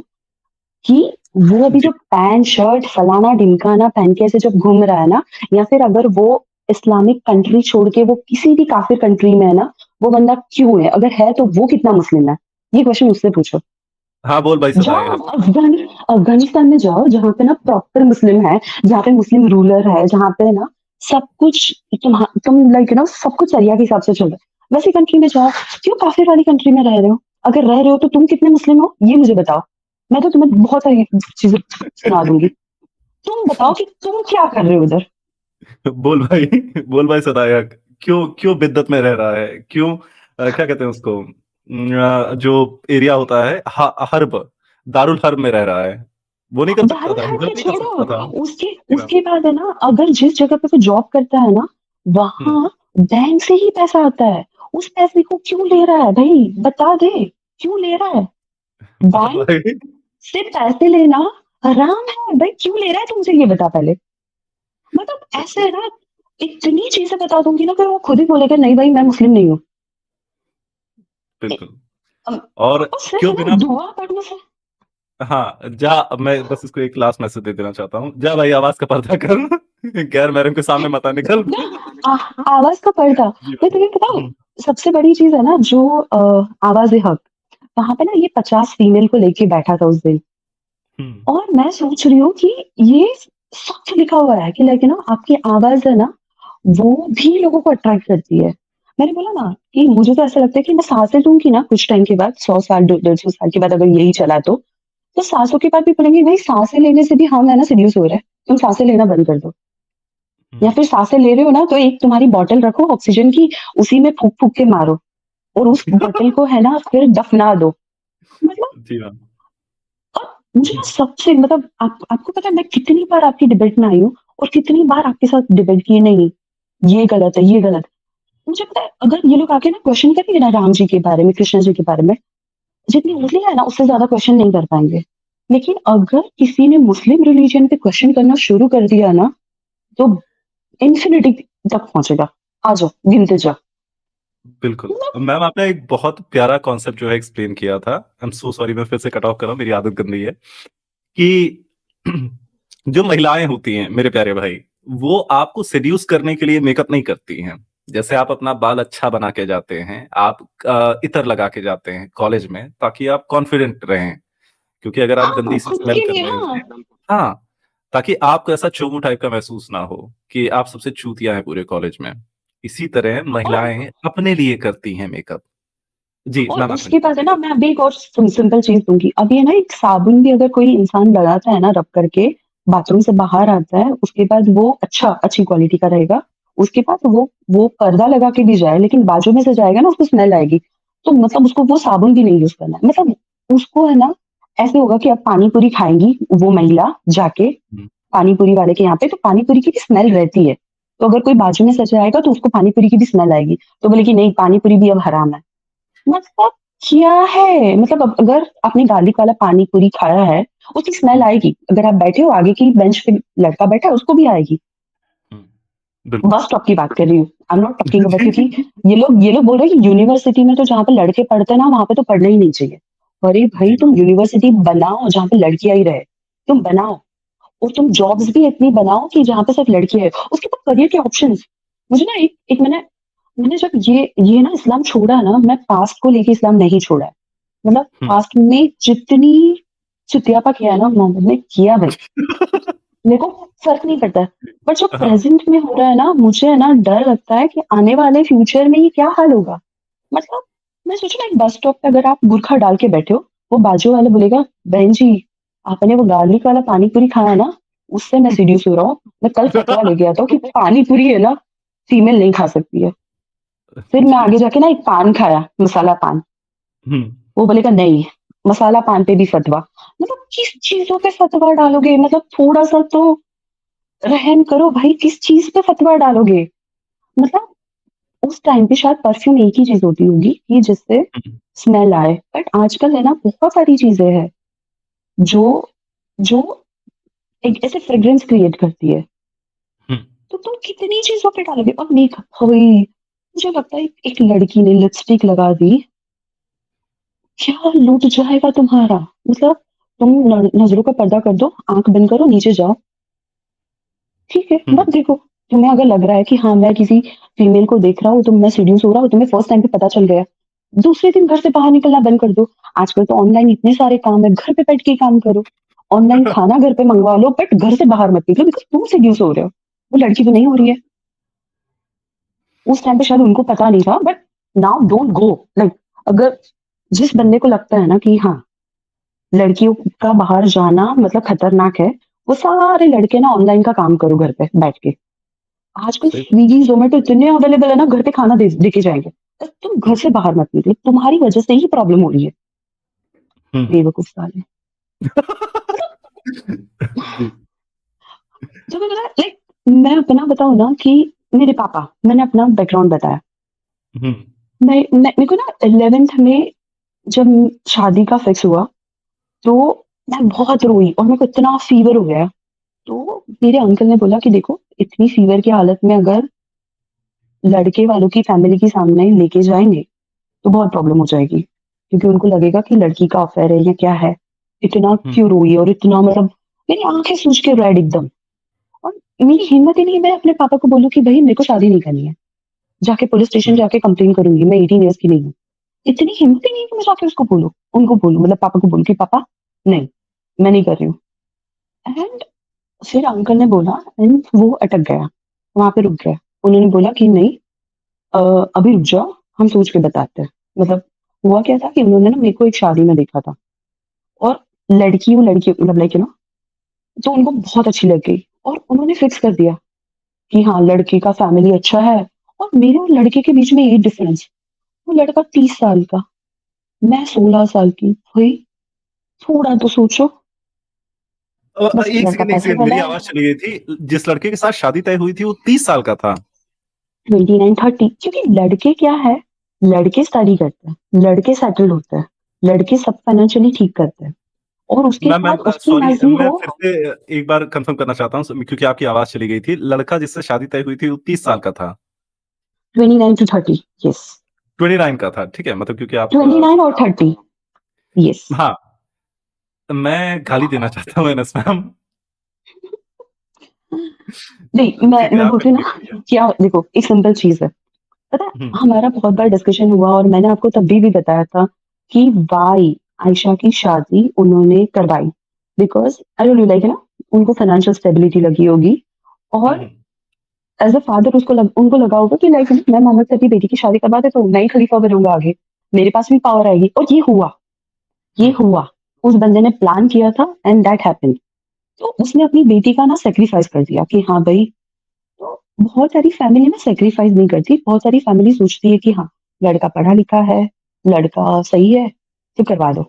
कि वो अभी जी। जो पैंट शर्ट फलाना ढिमकाना पहन के ऐसे जब घूम रहा है ना, या फिर अगर वो इस्लामिक कंट्री छोड़ के वो किसी भी काफिर कंट्री में है ना, वो बंदा क्यों है, अगर है तो वो कितना मुस्लिम है, ये क्वेश्चन उससे पूछो। हाँ बोल भाई सदाए जाओ हक। अफगानिस्तान में जाओ, जहाँ पे ना प्रॉपर मुस्लिम है, जहाँ पे मुस्लिम रूलर है, जहाँ पे ना सब कुछ तुम लाइक ना सब कुछ शरिया के हिसाब से चल रहा है, वैसी कंट्री में जाओ। क्यों काफिर वाली कंट्री में रह रहे हो, अगर रह रहे हो तो तुम कितने मुस्लिम हो ये मुझे बताओ। मैं तो तुम्हें बहुत सारी चीज़ें सुना दूँगी। तुम बताओ कि तुम क्या कर रहे हो उधर? बोल भाई, बोल भाई सदायक, क्यों क्यों बिद्दत में रह रहा है? क्यों क्या कहते हैं उसको, जो एरिया होता है हर्ब, दारुल हर्ब में रह रहा है? वो नहीं कर सकता दारुल था, हर्ब हिजरत को नहीं कर छोड़ो, सकता था? उसके जी मैम। उसके बाद है ना, अगर जिस जगह पे वो जॉब करता है ना, हम्म। वहाँ बैंक से ही पैसा आता है। उस पैसे को क्यों ले रहा है भाई? बता दे, क्यों ले रहा है? बैंक भाई से पैसे लेना हराम है भाई, क्यों ले रहा है तुमसे ये बता पहले। मतलब ऐसे है ना, इतनी चीजें बता दूंगी ना, फिर वो खुद ही बोलेगा नहीं भाई मैं मुस्लिम नहीं हूँ। ए- बिल्कुल। अम, और और सिर्फ क्यों है ना बिना, दुआ पढ़ने से। हाँ जा, मैं बस इसको एक लास्ट मैसेज दे देना चाहता हूँ, जा भाई आवाज का पर्दा कर। गैर महरम के सामने मत निकल। ना आवाज का पर्दा। जी मैं भाई। तुम्हें बताऊं, हम्म। सबसे बड़ी चीज है ना जो आवाज हक, वहां पे ना ये 50 फीमेल को लेके बैठा था उस दिन। हम्म। और मैं सोच रही हूँ कि ये सच लिखा हुआ है कि लाइक ना आपकी आवाज है ना, वो भी लोगों को अट्रैक्ट करती है। मैंने बोला ना कि मुझे तो ऐसा लगता है कि मैं सांसें लूंगी ना कुछ टाइम के बाद, 100 साल 150 साल के बाद अगर यही चला तो सांसों के बाद भी बोलेंगे भाई सांसें लेने से भी हम है ना सीरियस हो रहे हैं, तुम सांसें लेना बंद कर दो। या हम्म। फिर सांसें ले रहे हो ना तो एक तुम्हारी बॉटल रखो ऑक्सीजन की, उसी में फूक फूक के मारो, और उस बॉटल को है ना फिर दफना दो। मतलब, जी मैम। और मुझे ना सबसे मतलब आपको पता है मैं कितनी बार आपकी डिबेट में आई हूँ, और कितनी बार आपके साथ डिबेट की, नहीं ये गलत है ये गलत है। मुझे पता है अगर ये लोग आके ना क्वेश्चन करेंगे ना राम जी के बारे में, कृष्ण जी के बारे में, जितनी हम्म। इजली है ना उससे ज्यादा क्वेश्चन नहीं कर पाएंगे। लेकिन अगर किसी ने मुस्लिम रिलीजन पे क्वेश्चन करना शुरू कर दिया ना, तो इंफिनिटी तक पहुंचेगा। आ जाओ गिनते जाओ। बिल्कुल। मैम आपने एक बहुत प्यारा कॉन्सेप्ट जो है एक्सप्लेन किया था, आई एम सो सॉरी मैं फिर से कट ऑफ कर रहा हूँ, मेरी आदत गंदी है, कि जो महिलाएं होती हैं मेरे प्यारे भाई, वो आपको सेड्यूस करने के लिए मेकअप नहीं करती हैं। जैसे आप अपना बाल अच्छा बना के जाते हैं, आप इतर लगा के जाते हैं कॉलेज में ताकि आप कॉन्फिडेंट रहें, क्योंकि अगर आप हाँ गंदी सी खुद स्मेल के कर लिए, रहे हाँ। हैं, हाँ, ताकि आपको ऐसा चोमू टाइप का महसूस ना हो कि आप सबसे चूतिया हैं पूरे कॉलेज में। इसी तरह और महिलाएं अपने लिए करती हैं मेकअप। जी और मैम आप उसके बाद है कंटिन्यू ना, मैं अभी एक और सिंपल चीज दूंगी। अभी है ना एक साबुन भी अगर कोई इंसान लगाता है ना रब करके, बाथरूम से बाहर आता है, उसके बाद वो अच्छी क्वालिटी का रहेगा। उसके बाद वो पर्दा लगा के भी जाए, लेकिन बाजू में से जाएगा ना उसको स्मेल आएगी। तो मतलब उसको वो साबुन भी नहीं यूज करना है। मतलब उसको है ना ऐसे होगा कि अब पानी पूरी खाएंगी वो महिला जाके कीजिए। पानी पूरी वाले के यहाँ पे, तो पानी पूरी की भी स्मेल रहती है। तो अगर कोई बाजू में से जाएगा तो उसको पानी पूरी की भी स्मेल आएगी, तो बोले कि नहीं पानी पूरी भी अब हराम है। मतलब क्या है, मतलब अगर आपने गार्लिक वाला पानी पूरी खाया है, उसकी स्मेल आएगी। अगर आप बैठे हो आगे की बेंच पे, लड़का बैठा है उसको भी आएगी। बिल्कुल। बस स्टॉप की बात कर रही हूँ, I am not talking about, क्योंकि जी। ये लोग बोल रहे हैं कि यूनिवर्सिटी में तो जहाँ पे लड़के पढ़ते हैं ना वहां पे तो पढ़ना ही नहीं चाहिए। अरे भाई जी तुम मैम। यूनिवर्सिटी बनाओ जहाँ पे लड़कियां ही रहे, तुम बनाओ। और तुम जॉब्स भी इतनी बनाओ कि जहाँ पे सिर्फ लड़कियां है, उसके बाद करियर के ऑप्शंस। मुझे ना एक मैंने जब ये ना इस्लाम छोड़ा ना, मैं पास्ट को लेके इस्लाम नहीं छोड़ा है। मतलब हुँ। पास्ट में जितनी चित्यापा किया है ना मोहम्मद ने, किया भाई, मेरे को फर्क नहीं पड़ता है। बट जो हाँ। प्रेजेंट में हो रहा है ना, मुझे है ना डर लगता है कि आने वाले फ्यूचर में ये क्या हाल होगा। मतलब मैं सोचू ना एक बस स्टॉप पे अगर आप बुरखा डाल के बैठे हो, वो बाजू वाला बोलेगा बहन जी आपने वो गार्लिक वाला पानी पूरी खाया ना, उससे मैं सीड्यूस हो रहा हूँ। मैं कल फतवा ले गया था कि पानी पूरी है ना फीमेल नहीं खा सकती है। फिर मैं जी। आगे जाके ना एक पान खाया, मसाला पान। हुँ। वो बोलेगा नहीं, मसाला पान पे भी फतवा। मतलब किस चीजों पे फतवा डालोगे? मतलब थोड़ा सा तो रहम करो भाई, किस चीज पे फतवा डालोगे? मतलब उस टाइम पे शायद परफ्यूम एक ही चीज होती होगी कि जिससे हुँ। स्मेल आए, बट आजकल है ना बहुत सारी चीजें हैं जो जो एक ऐसे फ्रेग्रेंस क्रिएट करती है। हुँ। तो तुम कितनी चीजों पे डालोगे? और मेकअप हुई, मुझे लगता है एक लड़की ने लिपस्टिक लगा दी, क्या लूट जाएगा तुम्हारा। मतलब तुम नजरों का पर्दा कर दो, आंख बंद करो, नीचे जाओ, ठीक है हुँ। मत देखो। तुम्हें अगर लग रहा है कि हाँ मैं किसी फीमेल को देख रहा हूँ तो मैं सीड्यूस हो रहा हूँ, तुम्हें फर्स्ट टाइम पे पता चल गया, दूसरे दिन घर से बाहर निकलना बंद कर दो। आजकल तो ऑनलाइन इतने सारे काम है, घर पे बैठ के ही काम करो। ऑनलाइन खाना घर पे मंगवा लो, बट घर से बाहर मत निकलो, बिकॉज तुम सीड्यूस हो रहे हो, वो लड़की तो नहीं हो रही है। उस टाइम पे शायद उनको पता नहीं था, but now don't go. Like अगर जिस बंदे को लगता है ना कि हाँ लड़कियों का बाहर जाना मतलब खतरनाक है। वो सारे लड़के ना ऑनलाइन का काम करो घर पे बैठ के। आजकल सही बात। स्विगी, ज़ोमैटो इतने अवेलेबल है ना, घर पे खाना देके जाएँगे। तो तुम घर से बाहर मत निकलो, तुम्हारी वजह से ही प्रॉब्लम हो रही है। हुँ। बेवकूफ साले। मतलब जी। तुम्हें पता है लाइक मैं अपना बताऊँ ना कि मेरे पापा मैंने अपना बैकग्राउंड बताया। हुँ, मैं मेरे को ना 11th में जब शादी का फिक्स हुआ, तो मैं बहुत रोई और मेरे को इतना फ़ीवर हो गया। तो मेरे अंकल ने बोला कि देखो इतनी फ़ीवर की हालत में अगर लड़के वालों की फैमिली के सामने लेके जाएँगे, तो बहुत प्रॉब्लम हो जाएगी। क्योंकि उनको लगेगा कि लड़की का अफ़ेयर है या क्या है? इतना हुँ, क्यों रोई और इतना मतलब मेरी आँखें सूज के रेड एकदम। और मेरी हिम्मत ही नहीं, मैं अपने पापा को बोलूँ कि भई मेरे को शादी नहीं करनी है। जाके पुलिस स्टेशन हुँ, जाके कंप्लेन करूँगी, मैं 18 इयर्स की नहीं हूँ। इतनी हिम्मत ही नहीं है कि मैं जाके उसको बोलूँ, उनको बोलूँ मतलब पापा को बोलूँ कि पापा नहीं, मैं नहीं कर रही हूँ। एंड फिर अंकल ने बोला एंड वो अटक गया, वहाँ पे रुक गया। उन्होंने बोला कि नहीं अ, अभी रुक जाओ, हम सोच के बताते हैं। मतलब हुआ क्या था कि उन्होंने ना मेरे को एक शादी में देखा था और लड़की मतलब लाइक तो उनको बहुत अच्छी लग गई और उन्होंने फिक्स कर दिया कि हाँ, लड़के का फैमिली अच्छा है और मेरे और लड़के के बीच में एज डिफरेंस, वो लड़का 30 साल का, मैं 16 साल की। भई थोड़ा तो सोचो, बस लड़का एक पैसे सेकंड वाला मेरी है। आवाज़ चली गई थी। जिस लड़के के साथ शादी तय हुई थी वो 30 साल का था। 29-30 क्योंकि लड़के क्या है, लड़के स्टडी करते हैं, लड़के सेटल्ड होते हैं, लड़के सब फाइनेंशियली ठीक करते हैं और उसके मैम बाद उसकी सॉरी मर्ज़ी मैं हो। फिर से एक बार कंफर्म करना चाहता हूँ क्योंकि आपकी आवाज़ चली गई थी। लड़का जिससे शादी तय हुई थी वो 30 साल का था, 29-30 यस। 29 का था, ठीक है? मतलब क्योंकि आप 29 और 30 यस। हाँ, मैं गाली देना चाहता हूँ एनएस मैम। नहीं, ठीक है, मैं आप बोलती हूँ कंटिन्यू ना करिए। क्या देखो एक सिंपल चीज़ है। पता है हुँ, हमारा बहुत बार डिस्कशन हुआ और मैंने आपको तभी भी बताया था कि व्हाई आयशा की शादी उन्होंने करवाई because I don't know like उनको फाइनेंशियल स्टेबिलिटी लगी होगी हुँ, और हुँ, एज़ अ फादर उनको लगा होगा कि लाइक मैं मोहम्मद से अपनी बेटी की शादी करवा देता हूँ, मैं ही खलीफा बनूँगा आगे, मेरे पास भी पावर आएगी और ये हुँ, हुआ। उस बंदे ने प्लान किया था एंड दैट हैपेंड। तो उसने अपनी बेटी का ना सैक्रिफाइस कर दिया कि हाँ भई तो बहुत सारी फैमिली ना सैक्रिफाइस नहीं करती, बहुत सारी फैमिली सोचती है कि हाँ, लड़का पढ़ा-लिखा है, लड़का सही है, तो करवा दो।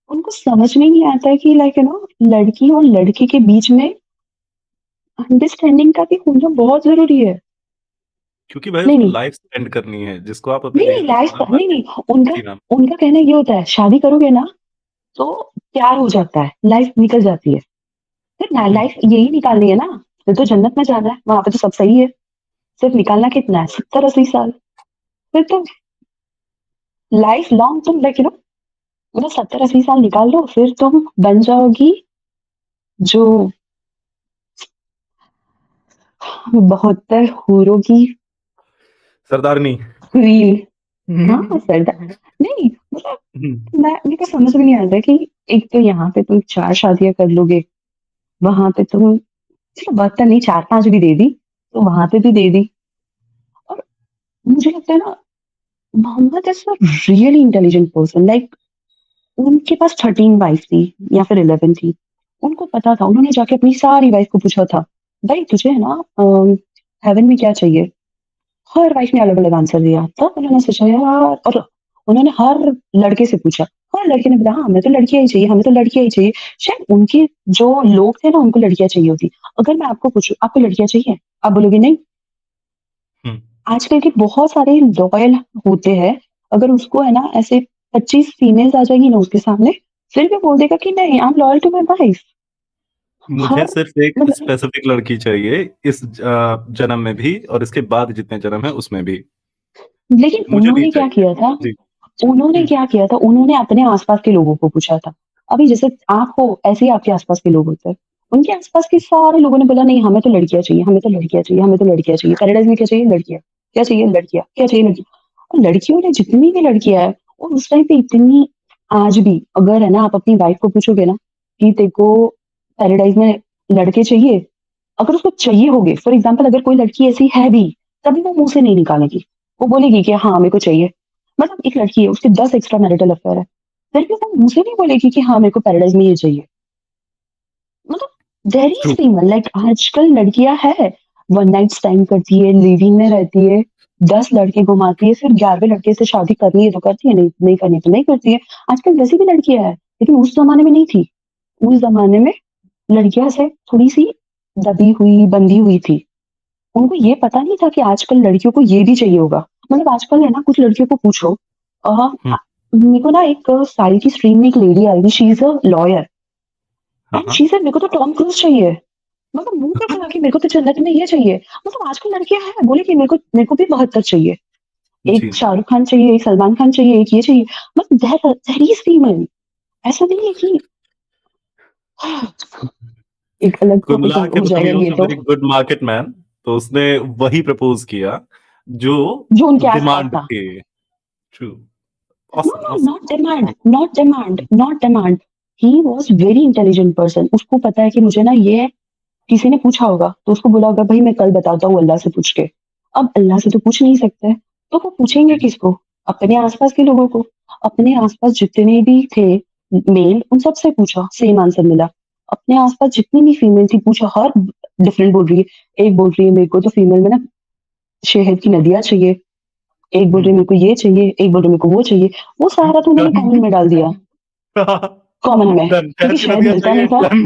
उनको समझ में नहीं आता है कि लाइक लड़की और लड़के के बीच में अंडरस्टैंडिंग का भी होना बहुत ज़रूरी है। क्योंकि भाई नहीं, उसको नहीं, लाइफ स्पेंड करनी है, जिसको आप अपनी नहीं, नहीं बेटी लाइफ का नहीं, नहीं, उनका जी मैम। उनका कहना ये होता है, शादी करोगे ना, तो प्यार हो जाता है, लाइफ निकल जाती है। फिर ना हुँ, लाइफ यही निकालनी है ना, फिर तो जन्नत में जाना है, वहाँ पे तो सब सही है, सिर्फ निकालना कितना है 70-80 साल, फिर तो लाइफ लॉन्ग तुम लाइक मतलब 70-80 साल निकाल लो, फिर तुम बन जाओगी जो 72 हूरों की सरदारनी। क्वीन। हाँ, सरदार हुँ, नहीं मतलब मेरे को समझ में नहीं आता है कि एक तो यहाँ पे तुम 4 शादियाँ कर लोगे, वहाँ पे तुम चलो बदतर नहीं 4-5 भी दे दी, तो वहाँ पे भी दे दी और मुझे लगता है ना Mohammed is a really intelligent person like उनके पास 13 वाइफ थी या फिर 11 थी। उनको पता था, उन्होंने जाके अपनी सारी वाइफ को पूछा था, "भई तुझे है ना हेवन में क्या चाहिए?" हर वाइफ ने अलग-अलग आंसर दिया। तब उन्होंने सोचा यार और उन्होंने हर लड़के से पूछा। हर लड़के ने बोला, "हाँ, हमें तो लड़कियाँ ही चाहिए, हमें तो लड़कियाँ ही चाहिए।" शायद उनके जो लोग थे ना उनको लड़कियाँ चाहिए होती। अगर मैं आपको पूछूँ, "आपको लड़कियाँ चाहिए?" आप बोलोगे, "नहीं।" हुँ। आजकल के बहुत सारे लॉयल होते हैं, अगर उसको है ना ऐसे 25 फीमेल्स आ जाएँगी ना उसके सामने, फिर भी बोल देगा कि नहीं I am loyal to my wife. मुझे हर सिर्फ़ एक मतलब स्पेसिफिक लड़की चाहिए इस जन्म में भी और इसके बाद जितने जन्म हैं उसमें भी। लेकिन मुझे नहीं उन्होंने क्या चाहिए। किया था जी। उन्होंने हुँ, क्या किया था, उन्होंने अपने आस-पास के लोगों को पूछा था। अभी जैसे आप हो, ऐसे ही आपके आस-पास के लोग होते हैं। उनके आस-पास के सारे लोगों ने बोला नहीं हमें तो लड़कियाँ चाहिए, हमें तो लड़कियाँ चाहिए, हमें तो लड़कियाँ चाहिए। पैराडाइज़ में क्या चाहिए? लड़कियाँ। क्या चाहिए? लड़कियाँ। क्या चाहिए? लड़कियाँ। और लड़कियों ने जितनी भी लड़कियाँ हैं और उस टाइम पे इतनी आज भी अगर है ना आप अपनी वाइफ़ को पूछोगे ना कि तेरे को पैराडाइज़ में लड़के चाहिए? अगर उसको चाहिए होंगे, फॉर एग्ज़ाम्पल अगर कोई लड़की ऐसी है भी, तभी वो मुँह से नहीं निकालेगी। वो बोलेगी कि हाँ, मेरे को चाहिए। मतलब एक लड़की है, उसके 10 एक्स्ट्रा मैरिटल अफ़ेयर है। फिर भी वो मुँह से नहीं बोलेगी कि हाँ, मेरे को पैराडाइज़ में ये चाहिए। मतलब there is true. Female like आजकल लड़कियाँ हैं, वन नाइट स्टैंड करती है, लिव इन में रहती है, 10 लड़के घुमाती है, फिर 11वें लड़के से शादी करनी है तो करती है, नहीं नहीं करनी तो नहीं करती है। आजकल वैसी भी लड़कियाँ हैं, लेकिन उस ज़माने में नहीं थी। उस ज़माने में लड़कियाँ ऐसे थोड़ी-सी दबी हुई, बंधी हुई थी। उनको ये पता नहीं था कि आजकल लड़कियों को ये भी चाहिए होगा। मतलब आजकल है ना कुछ लड़कियों को पूछो हुँ। मेरे को ना एक साई की स्ट्रीम में एक लेडी आई थी, शी इज़ अ लॉयर हाँ, एंड हाँ। शी सेड मेरे को तो टॉम क्रूज़ चाहिए। मतलब मुँह पे बोला कि मेरे को तो जन्नत में ये चाहिए। मतलब आजकल लड़कियाँ हैं, बोले कि मेरे को भी 72 चाहिए। जी, एक जी। शाहरुख खान चाहिए, एक सलमान खान चाहिए, एक ये चाहिए। मतलब दैट इज़ फीमेल। ऐसा नहीं है कि एक अलग कुल टॉपिक मिला के हो मतलब जाएगा ही वाज़ ये अ तो, वेरी गुड मार्केट मैन। तो उसने वही प्रपोज़ किया जो जो उनके आस-पास डिमांड था। थे। True. No, awesome, no, awesome. not demand, not demand, not demand. He was very intelligent person. उसको पता है कि मुझे ना ये किसी ने पूछा होगा तो उसको बोला होगा भाई मैं कल बताता हूँ अल्लाह से पूछ के। अब अल्लाह से तो पूछ नहीं सकते तो वो पूछेंगे जी। किसको? अपने आसपास के लोगों को। अपने आसपास जितने भी थे मेल उन सबसे पूछा सेम आंसर मिला। अपने आसपास जितनी भी फीमेल थी पूछा हर डिफरेंट बोल रही है। एक बोल रही है मेरे को तो फीमेल में ना शहद की नदियाँ चाहिए। एक बोल रही है हुँ। मेरे को ये चाहिए, एक बोल रही है मेरे को वो चाहिए। वो सारा तो उन्होंने डन। कॉमन में डाल दिया। कॉमन में, डन। क्योंकि शहद की शहद नदियाँ मिलता नहीं चाहिए। था। डन।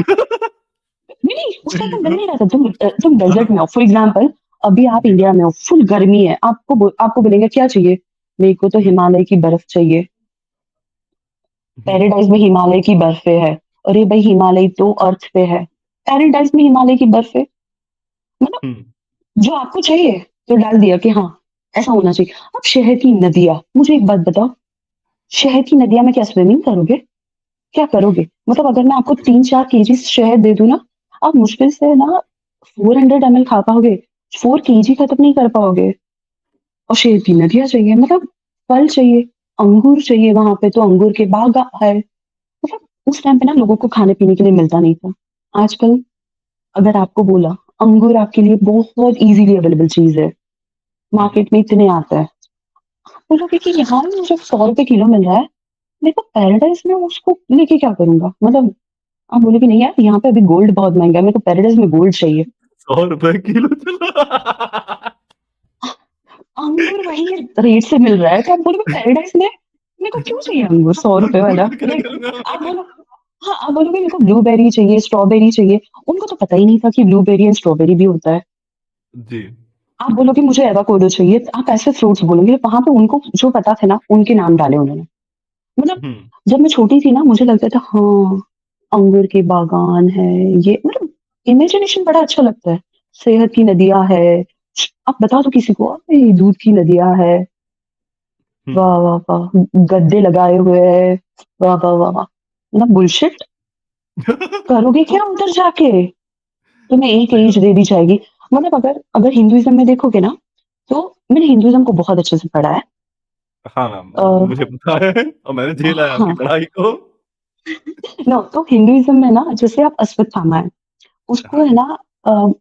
नहीं, नहीं, उस टाइम वेरी पे मिल गुड। नहीं रहा था। तुम डेज़र्ट में हो, फॉर एग्ज़ाम्पल अभी आप जी, इंडिया मैम। में हो, फुल गर्मी है, आपको बोलेंगे क्या चाहिए? मेरे को तो हुँ, हिमालय की बर्फ चाहिए, हुँ, पैराडाइज़ में हिमालय की बर्फ़ें है। अरे भाई हिमालय तो अर्थ पे है, पैराडाइज़ में हिमालय की बर्फ़ है। मतलब हुँ। जो आपको चाहिए, तो डाल दिया कि हाँ, ऐसा होना चाहिए। अब शहर की नदियाँ, मुझे एक बात बताओ, शहर की नदियाँ में क्या स्विमिंग करोगे? क्या करोगे? मतलब अगर मैं आपको 3-4 केजी शहद दे दूँ ना, आप मुश्किल से ना 400 एमएल खा पाओगे, 4 केजी खत्म नहीं कर पाओगे। और शहद की नदियाँ चाहिए, मतलब फल चाहिए, अंगूर चाहिए वहाँ पे तो अंगूर के बाग है। मतलब उस टाइम पे ना लोगों को खाने-पीने के लिए मिलता नहीं था। आजकल अगर आपको बोला, अंगूर आपके लिए बहुत ईज़िली अवेलेबल चीज़ है, हुँ, हुँ। मार्केट में इतने आता है। आप बोलोगे कि यहाँ मुझे ₹100 किलो मिल रहा है, मेरे को पैराडाइज़ में उसको लेके क्या करूँगा? मतलब आप बोलोगे नहीं यार यहाँ पे अभी गोल्ड बहुत महँगा है, मेरे को पैराडाइज़ में गोल्ड चाहिए। ₹100 किलो चला। अंगूर वही रेट से मिल रहा है, तो आप बोलोगे पैराडाइज़ में मेरे को क्यों चाहिए अंगूर ₹100 वाला? अंगूर का क्या लाइक करूँगा आप मैं? बोलो हाँ, आप बोलोगे मेरे को ब्लूबेरी चाहिए, स्ट्रॉबेरी चाहिए, उनको तो पता ही नहीं था कि ब्लूबेरी एंड स्ट्रॉबेरी भी होता है। जी। आप बोलोगे मुझे एवोकाडो चाहिए, तो आप ऐसे फ्रूट्स बोलोगे, वहाँ पे उनको जो पता थे ना, उनके नाम डाले उन्होंने। मतलब हुँ। जब मैं छोटी थी ना, मुझे लगता था हाँ, अंगूर के बागान है, ये मतलब इमेजिनेशन बड़ा अच्छा लगता है। सेहत की नदियाँ है, आप बता दो किसी को, अरे दूध की नदियाँ है, हुँ। वाह, वाह, वाह! गद्दे लगाए हुए हैं, वाह, वाह, वाह, वाह! मतलब बुलशिट करोगे क्या उधर जाके? तुम्हें एक सही एज बात। दे दी जाएगी। मतलब अगर अगर हिंदुइज़्म में देखोगे ना, तो मैंने हिंदुइज़्म को बहुत अच्छे से पढ़ा है। हाँ, मैम, अ, मुझे पता है और मैंने झेला है आपकी हाँ, पढ़ाई को। नो तो हिंदुइज़्म में ना जैसे आप अश्वत्थामा है, उसको हाँ है जी। ना अ,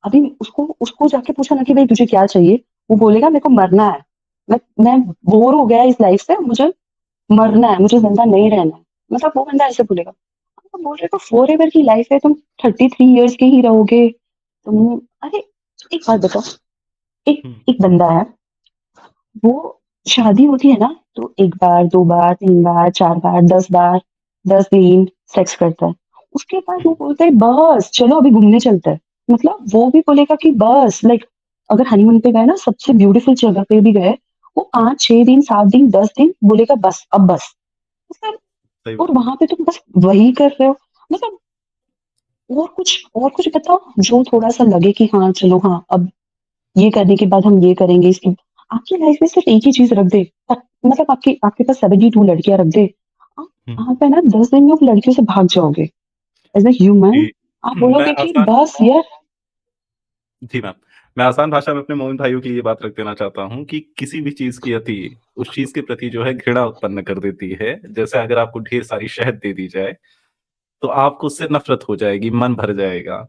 अभी उसको उसको जाके पूछा ना कि भई तुझे क्या चाहिए? वो बोलेगा मेरे को मरना है। मैं बोर हो गया इस लाइफ़ से, मुझे मरना है, मुझे ज़िंदा नहीं रहना है। मतलब वो बंदा ऐसे बोलेगा। तो बोल रहे तो फॉरएवर की लाइफ़ है, तुम 33 इयर्स के ही रहोगे। तुम अरे! एक बात बताओ, एक हुँ, एक बंदा है, वो शादी होती है ना, तो 1 बार, 2 बार, 3 बार, 4 बार, 10 बार, 10 दिन सेक्स करता है। उसके बाद हुँ, वो बोलता है बस चलो अभी घूमने चलते हैं। मतलब वो भी बोलेगा कि बस लाइक अगर हनीमून पे गए ना सबसे ब्यूटीफुल जगह पे भी गए, वो 5, 6 दिन, 7 दिन, 10 दिन बोलेगा बस, अब बस। मतलब सही और बात है। वहाँ पे तुम बस वही कर रहे हो। मतलब और कुछ बताओ जो थोड़ा-सा लगे कि हाँ, चलो हाँ, अब ये करने के बाद हम ये करेंगे इसकी आपकी लाइफ में सिर्फ एक ही चीज़ रख दे मतलब आपके आपके पास 72 लड़कियाँ रख दे। आप हुँ, आप है ना 10 दिन में उन लड़कियों से भाग जाओगे। एज़ अ ह्यूमन जी। आप मैं बोलोगे कि आसान बस यार जी, मैम। मैं आसान भाषा में अपने मोमिन भाइयों के लिए ये बात रख देना चाहता हूँ कि किसी भी चीज़ की अति उस चीज़ के प्रति जो है घृणा उत्पन्न कर देती है। जैसे अगर आपको ढेर सारी शहद दे दी जाए, तो आपको उससे नफ़रत हो जाएगी, मन भर जाएगा।